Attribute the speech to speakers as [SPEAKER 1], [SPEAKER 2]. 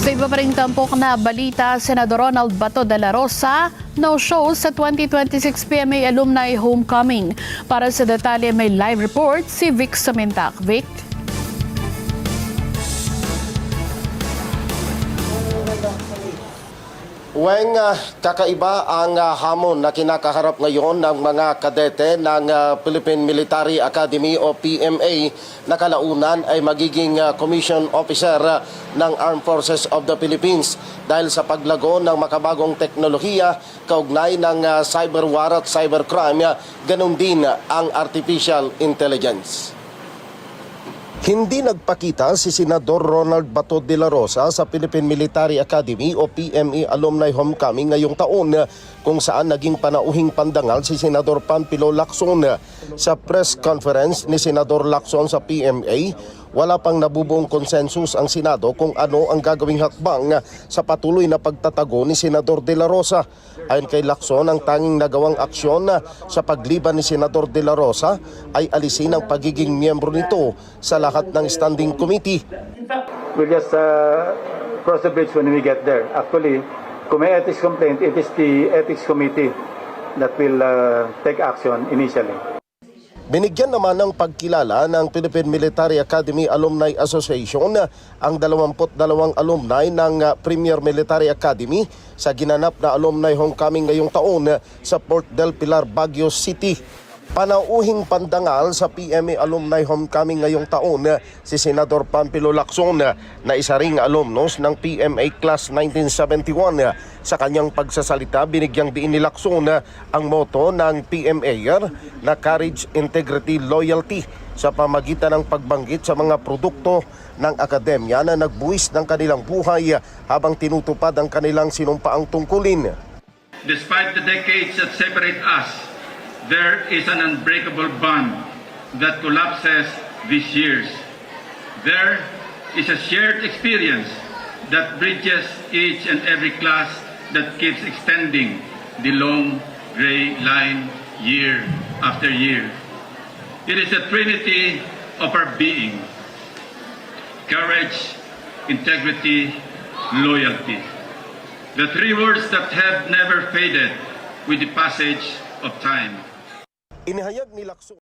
[SPEAKER 1] Sa iba pa ring tampok na balita, Senador Ronald Bato de la Rosa no-show sa 2026 PMA Alumni Homecoming. Para sa detalye may live report si Vic Samintak. Vic?
[SPEAKER 2] Kakaiba ang hamon na kinakaharap ngayon ng mga kadete ng Philippine Military Academy o PMA na kalaunan ay magiging commission officer ng Armed Forces of the Philippines dahil sa paglago ng makabagong teknolohiya kaugnay ng cyber war at cybercrime, ganun din ang artificial intelligence. Hindi nagpakita si Senador Ronald Bato de la Rosa sa Philippine Military Academy o PMA Alumni Homecoming ngayong taon kung saan naging panauhing pandangal si Senador Panfilo Lacson. Sa press conference ni Senador Lacson sa PMA, wala pang nabubuong konsensus ang Senado kung ano ang gagawing hakbang sa patuloy na pagtatago ni Senador de la Rosa. Ayon kay Lacson, ang tanging nagawang aksyon sa pagliban ni Senador de la Rosa ay alisin ang pagiging miyembro nito sa lahat ng standing committee.
[SPEAKER 3] We'll just cross the bridge when we get there. Actually, kung may ethics complaint, it is the ethics committee that will take action initially.
[SPEAKER 2] Binigyan naman ng pagkilala ng Philippine Military Academy Alumni Association ang 22 alumni ng Premier Military Academy sa ginanap na Alumni Homecoming ngayong taon sa Port del Pilar, Baguio City. Panauhing pandangal sa PMA Alumni Homecoming ngayong taon si Senador Panfilo Lacson na isa ring alumnos ng PMA Class 1971. Sa kanyang pagsasalita, binigyang diin ni Lacson ang motto ng PMA na Courage, Integrity, Loyalty sa pamagitan ng pagbanggit sa mga produkto ng akademya na nagbuwis ng kanilang buhay habang tinutupad ang kanilang sinumpaang tungkulin.
[SPEAKER 4] Despite the decades that separate us, there is an unbreakable bond that collapses these years. There is a shared experience that bridges each and every class that keeps extending the long gray line year after year. It is a trinity of our being: courage, integrity, loyalty. The three words that have never faded with the passage of time.
[SPEAKER 2] Inihayag ni Lacson